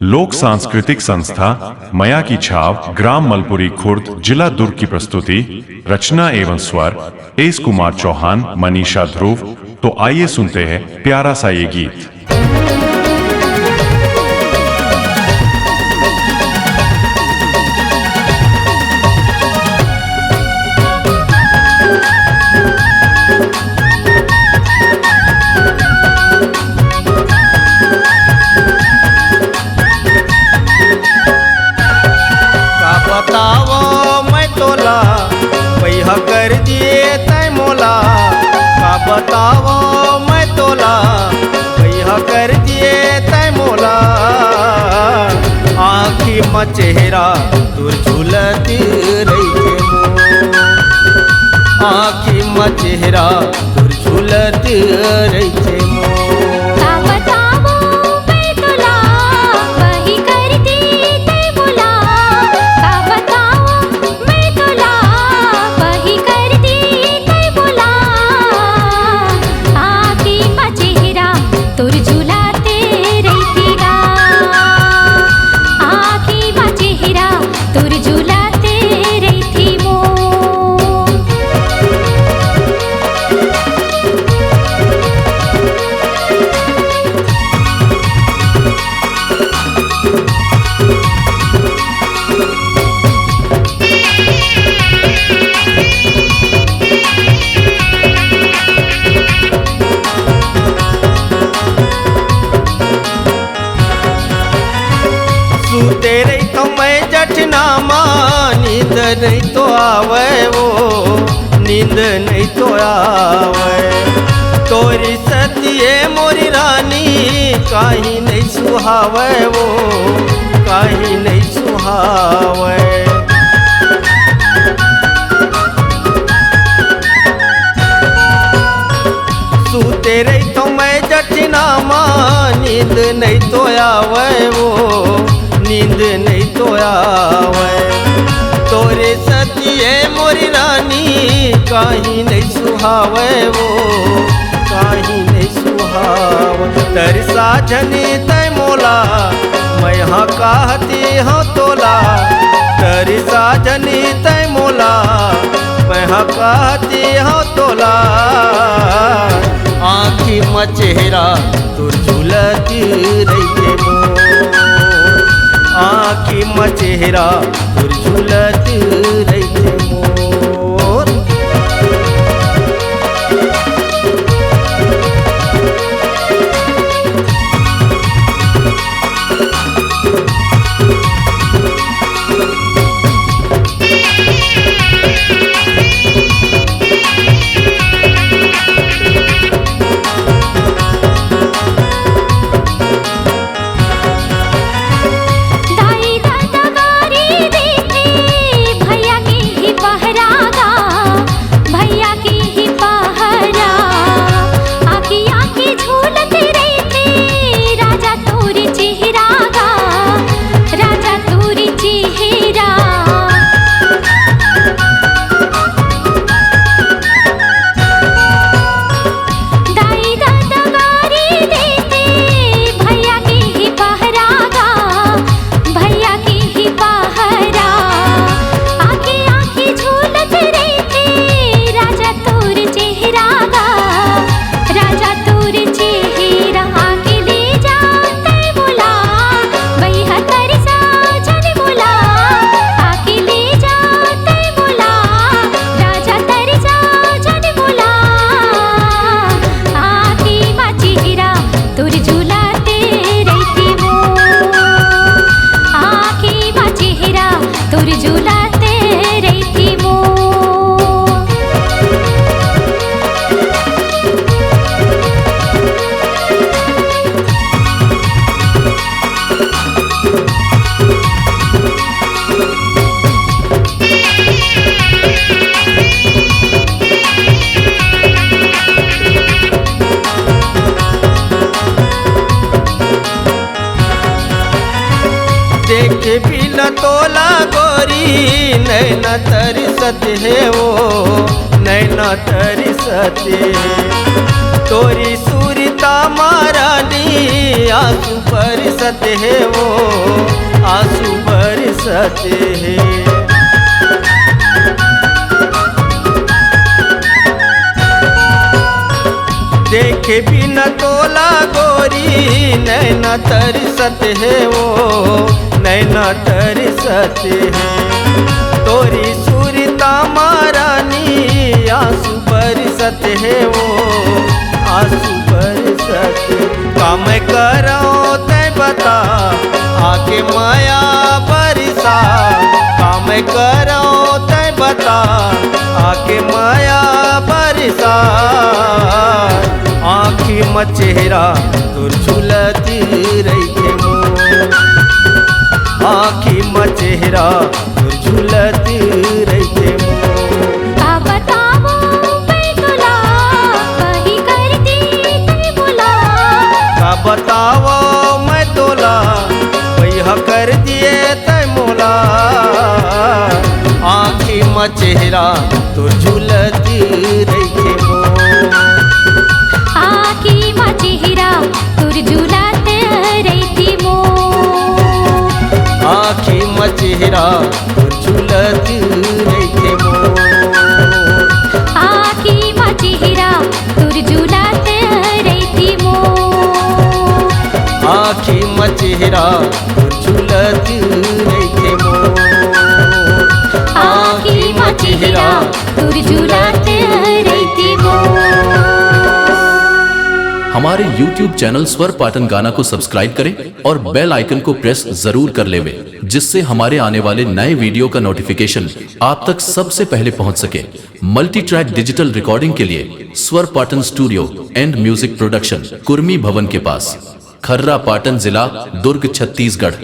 लोक सांस्कृतिक संस्था मया की छाव, ग्राम मलपुरी खुर्द, जिला दुर्ग की प्रस्तुति। रचना एवं स्वर एस कुमार चौहान, मनीषा ध्रुव। तो आइए सुनते हैं प्यारा सा ये गीत। कर दिए तय मोला, का बताओ मैं तोला, भैया कर दिए तय मोला। आँखी में चेहरा दूर झूलती रही थे, आँखी में चेहरा दूर झूलती रही थे। तेरे तो मैं जठनामा, नींद नहीं तो आवे वो, नींद नहीं तो आवे। तोरी सतिए मोरी रानी, काहीं नहीं सुहावे वो, काहीं नहीं सुहावे। सूते रही तो मैं जठनामा, नींद नहीं तो आवे वो, नींद नहीं तो आवे। तोरे सतिए मोरी रानी, काहीं नहीं सुहावे वो, काहीं नहीं सुहावे। तरसा जनी तय मोला, मैं हाँ कहती हाँ तोला। तरसा जनी तय मोला, मैं हाँ कहती हाँ तोला। आँखी में चेहरा दूर झूलती रही थे, आँखी में चेहरा दूर झूलती रही थे मोर। देखे बिल तोला गोरी, नैना तरसत है वो, नैना तरसत। तोरी सूरता मारानी, आंसू बरसते है वो आंसू बरसते हैं। देखे बिना तोला गोरी नैना तरसते है वो नैना तरसते हैं। तोरी सुरता महारानी आंसू बरसते है वो आंसू बरसते। काम करो तय बता आके माया बरसा, काम करो तय बता आके माया बरसा। आँखी में चेहरा तोर झुलती रही मोर, आँखी में चेहरा तोर झुलती रही मोर। का बतावो मैं तोला कही करती तै बोला, का बतावो मैं तोला पैहा कर दिए तय मोला। आँखी में चेहरा तोर झुलती रही मोर, आँखी मा चेहरा तोर झुलाते रहती मोर। आँखी में चेहरा तोर झुलती रही मोर, आँखी मा चेहरा तोर झुलाते रहती मोर। आँखी में चेहरा तोर झुलती रही मोर, आँखी मा चेहरा तोर झुलाते रहती मोर। हमारे YouTube चैनल स्वर पाटन गाना को सब्सक्राइब करें और बेल आइकन को प्रेस जरूर कर लेवे, जिससे हमारे आने वाले नए वीडियो का नोटिफिकेशन आप तक सबसे पहले पहुंच सके। मल्टी ट्रैक डिजिटल रिकॉर्डिंग के लिए स्वर Patan studio and music production, Kurmi भवन के पास, खर्रा पाटन जिला, दुर्ग, छत्तीसगढ़।